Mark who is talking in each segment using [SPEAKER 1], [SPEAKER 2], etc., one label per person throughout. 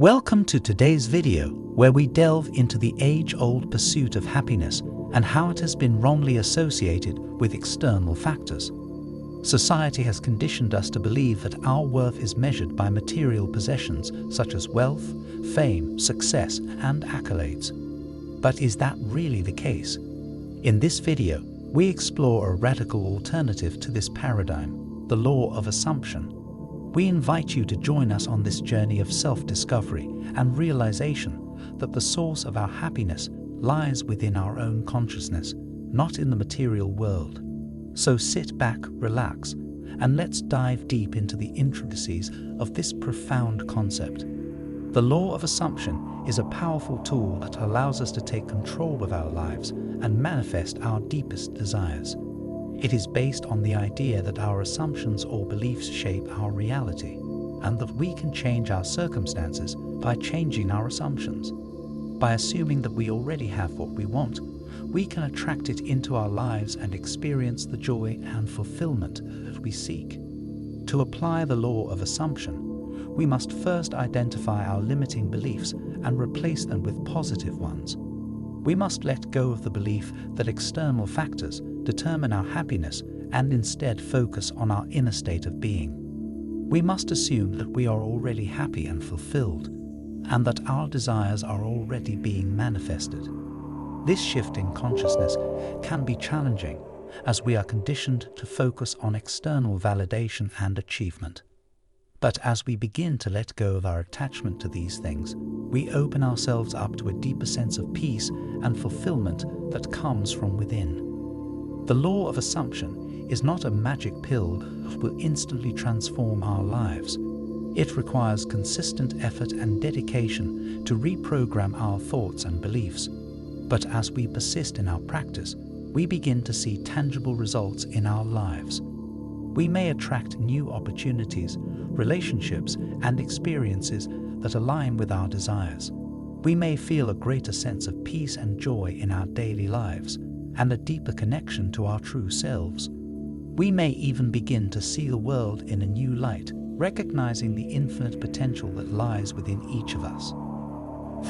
[SPEAKER 1] Welcome to today's video, where we delve into the age-old pursuit of happiness and how it has been wrongly associated with external factors. Society has conditioned us to believe that our worth is measured by material possessions such as wealth, fame, success, and accolades. But is that really the case? In this video, we explore a radical alternative to this paradigm, the law of assumption. We invite you to join us on this journey of self-discovery and realization that the source of our happiness lies within our own consciousness, not in the material world. So sit back, relax, and let's dive deep into the intricacies of this profound concept. The law of assumption is a powerful tool that allows us to take control of our lives and manifest our deepest desires. It is based on the idea that our assumptions or beliefs shape our reality, and that we can change our circumstances by changing our assumptions. By assuming that we already have what we want, we can attract it into our lives and experience the joy and fulfillment that we seek. To apply the law of assumption, we must first identify our limiting beliefs and replace them with positive ones. We must let go of the belief that external factors determine our happiness and instead focus on our inner state of being. We must assume that we are already happy and fulfilled, and that our desires are already being manifested. This shift in consciousness can be challenging, as we are conditioned to focus on external validation and achievement. But as we begin to let go of our attachment to these things, we open ourselves up to a deeper sense of peace and fulfillment that comes from within. The law of assumption is not a magic pill that will instantly transform our lives. It requires consistent effort and dedication to reprogram our thoughts and beliefs. But as we persist in our practice, we begin to see tangible results in our lives. We may attract new opportunities, relationships, and experiences that align with our desires. We may feel a greater sense of peace and joy in our daily lives, and a deeper connection to our true selves. We may even begin to see the world in a new light, recognizing the infinite potential that lies within each of us.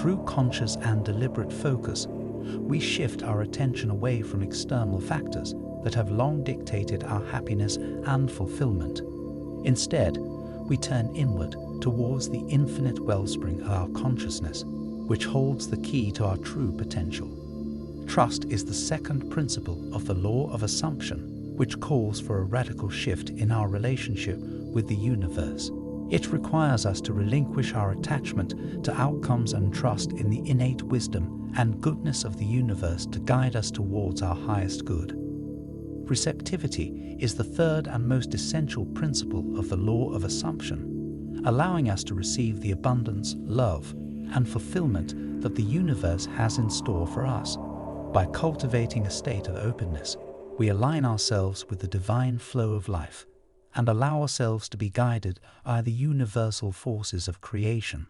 [SPEAKER 1] Through conscious and deliberate focus, we shift our attention away from external factors that have long dictated our happiness and fulfillment. Instead, we turn inward towards the infinite wellspring of our consciousness, which holds the key to our true potential. Trust is the second principle of the law of assumption, which calls for a radical shift in our relationship with the universe. It requires us to relinquish our attachment to outcomes and trust in the innate wisdom and goodness of the universe to guide us towards our highest good. Receptivity is the third and most essential principle of the law of assumption, allowing us to receive the abundance, love, and fulfillment that the universe has in store for us. By cultivating a state of openness, we align ourselves with the divine flow of life and allow ourselves to be guided by the universal forces of creation.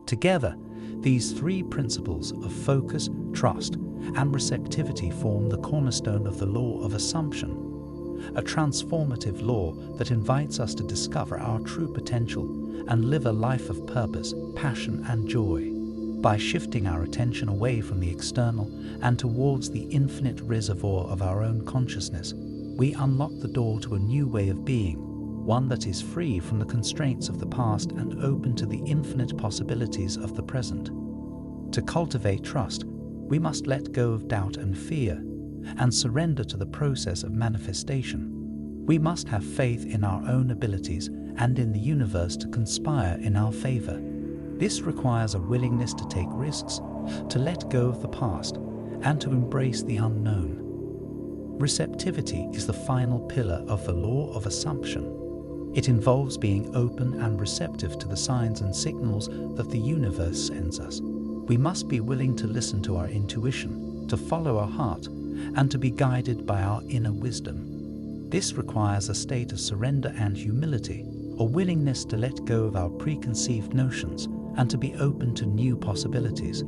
[SPEAKER 1] Together, these three principles of focus, trust, and receptivity form the cornerstone of the law of assumption, a transformative law that invites us to discover our true potential and live a life of purpose, passion, and joy. By shifting our attention away from the external and towards the infinite reservoir of our own consciousness, we unlock the door to a new way of being, one that is free from the constraints of the past and open to the infinite possibilities of the present. To cultivate trust, we must let go of doubt and fear and surrender to the process of manifestation. We must have faith in our own abilities and in the universe to conspire in our favor. This requires a willingness to take risks, to let go of the past, and to embrace the unknown. Receptivity is the final pillar of the law of assumption. It involves being open and receptive to the signs and signals that the universe sends us. We must be willing to listen to our intuition, to follow our heart, and to be guided by our inner wisdom. This requires a state of surrender and humility, a willingness to let go of our preconceived notions and to be open to new possibilities.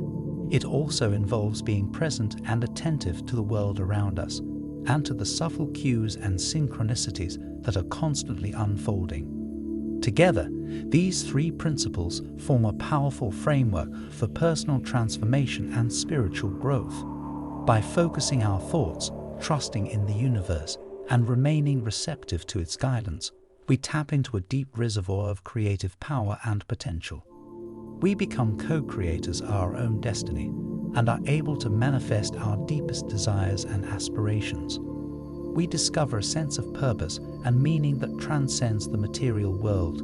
[SPEAKER 1] It also involves being present and attentive to the world around us, and to the subtle cues and synchronicities that are constantly unfolding. Together, These three principles form a powerful framework for personal transformation and spiritual growth. By focusing our thoughts, trusting in the universe, and remaining receptive to its guidance, we tap into a deep reservoir of creative power and potential. We become co-creators of our own destiny and are able to manifest our deepest desires and aspirations. We discover a sense of purpose and meaning that transcends the material world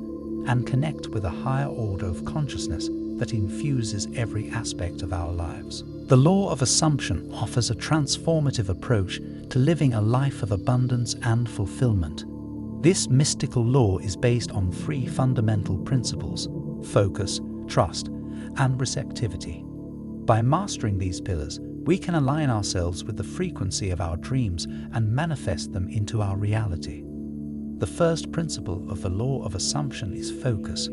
[SPEAKER 1] and connect with a higher order of consciousness that infuses every aspect of our lives. The law of assumption offers a transformative approach to living a life of abundance and fulfillment. This mystical law is based on three fundamental principles: focus, trust, and receptivity. By mastering these pillars, we can align ourselves with the frequency of our dreams and manifest them into our reality. The first principle of the law of assumption is focus.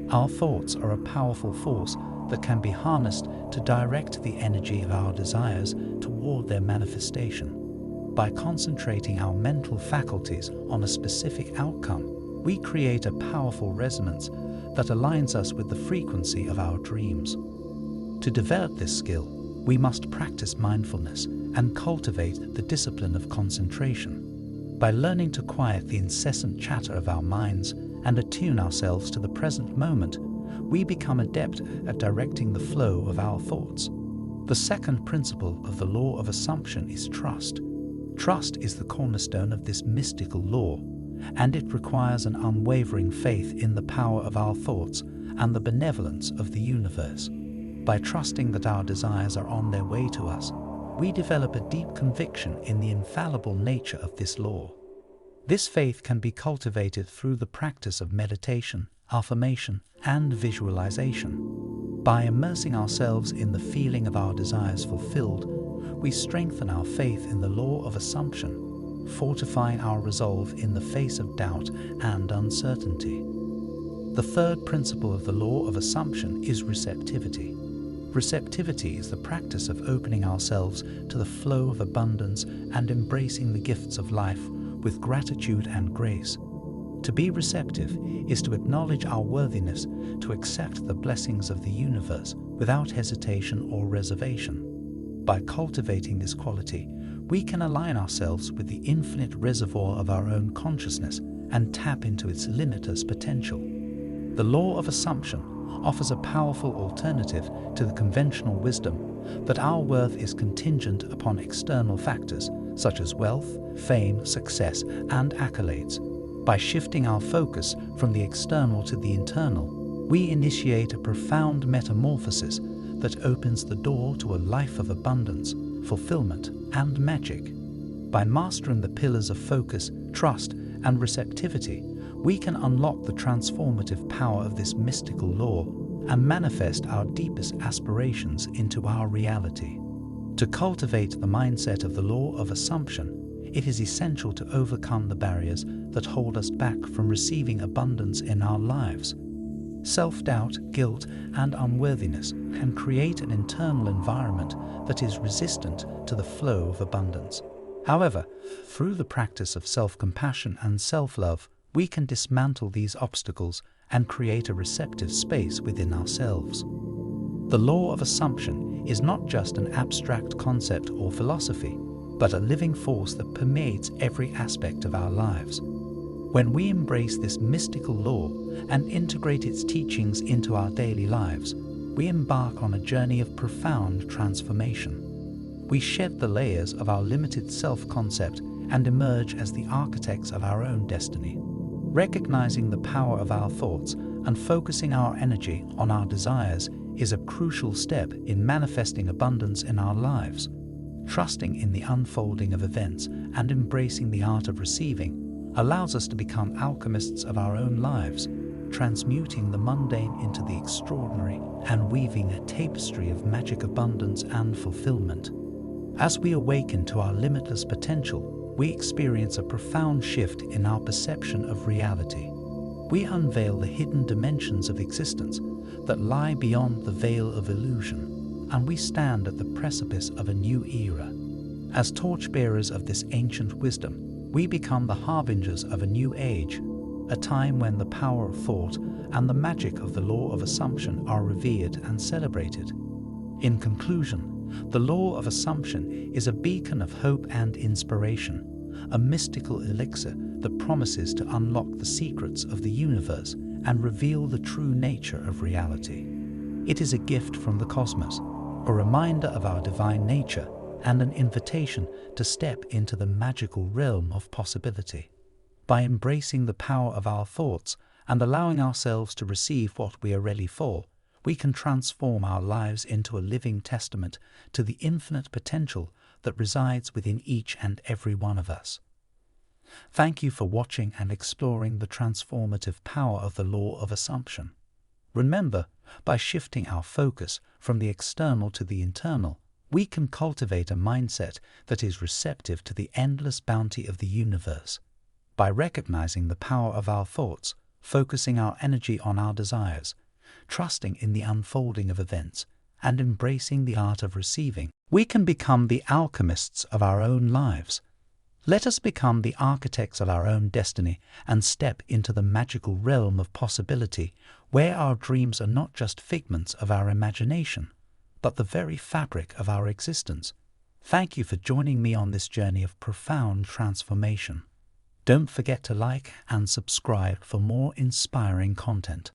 [SPEAKER 1] Our thoughts are a powerful force that can be harnessed to direct the energy of our desires toward their manifestation. By concentrating our mental faculties on a specific outcome, we create a powerful resonance that aligns us with the frequency of our dreams. To develop this skill, we must practice mindfulness and cultivate the discipline of concentration. By learning to quiet the incessant chatter of our minds and attune ourselves to the present moment, we become adept at directing the flow of our thoughts. The second principle of the law of assumption is trust. Trust is the cornerstone of this mystical law, and it requires an unwavering faith in the power of our thoughts and the benevolence of the universe. By trusting that our desires are on their way to us, we develop a deep conviction in the infallible nature of this law. This faith can be cultivated through the practice of meditation, affirmation, and visualization. By immersing ourselves in the feeling of our desires fulfilled, we strengthen our faith in the law of assumption, fortifying our resolve in the face of doubt and uncertainty. The third principle of the law of assumption is receptivity. Receptivity is the practice of opening ourselves to the flow of abundance and embracing the gifts of life with gratitude and grace. To be receptive is to acknowledge our worthiness to accept the blessings of the universe without hesitation or reservation. By cultivating this quality, we can align ourselves with the infinite reservoir of our own consciousness and tap into its limitless potential. The law of assumption offers a powerful alternative to the conventional wisdom that our worth is contingent upon external factors such as wealth, fame, success, and accolades. By shifting our focus from the external to the internal, we initiate a profound metamorphosis that opens the door to a life of abundance, fulfillment, and magic. By mastering the pillars of focus, trust, and receptivity, we can unlock the transformative power of this mystical law and manifest our deepest aspirations into our reality. To cultivate the mindset of the law of assumption, it is essential to overcome the barriers that hold us back from receiving abundance in our lives. Self-doubt, guilt, and unworthiness can create an internal environment that is resistant to the flow of abundance. However, through the practice of self-compassion and self-love, we can dismantle these obstacles and create a receptive space within ourselves. The law of assumption is not just an abstract concept or philosophy, but a living force that permeates every aspect of our lives. When we embrace this mystical law and integrate its teachings into our daily lives, we embark on a journey of profound transformation. We shed the layers of our limited self-concept and emerge as the architects of our own destiny. Recognizing the power of our thoughts and focusing our energy on our desires is a crucial step in manifesting abundance in our lives. Trusting in the unfolding of events and embracing the art of receiving allows us to become alchemists of our own lives, transmuting the mundane into the extraordinary and weaving a tapestry of magic abundance and fulfillment. As we awaken to our limitless potential, we experience a profound shift in our perception of reality. We unveil the hidden dimensions of existence that lie beyond the veil of illusion, and we stand at the precipice of a new era. As torchbearers of this ancient wisdom, we become the harbingers of a new age, a time when the power of thought and the magic of the law of assumption are revered and celebrated. In conclusion, the law of assumption is a beacon of hope and inspiration, a mystical elixir that promises to unlock the secrets of the universe and reveal the true nature of reality. It is a gift from the cosmos, a reminder of our divine nature, and an invitation to step into the magical realm of possibility. By embracing the power of our thoughts and allowing ourselves to receive what we are ready for, we can transform our lives into a living testament to the infinite potential that resides within each and every one of us. Thank you for watching and exploring the transformative power of the law of assumption. Remember, by shifting our focus from the external to the internal, we can cultivate a mindset that is receptive to the endless bounty of the universe. By recognizing the power of our thoughts, focusing our energy on our desires, trusting in the unfolding of events, and embracing the art of receiving, we can become the alchemists of our own lives. Let us become the architects of our own destiny and step into the magical realm of possibility, where our dreams are not just figments of our imagination, but the very fabric of our existence. Thank you for joining me on this journey of profound transformation. Don't forget to like and subscribe for more inspiring content.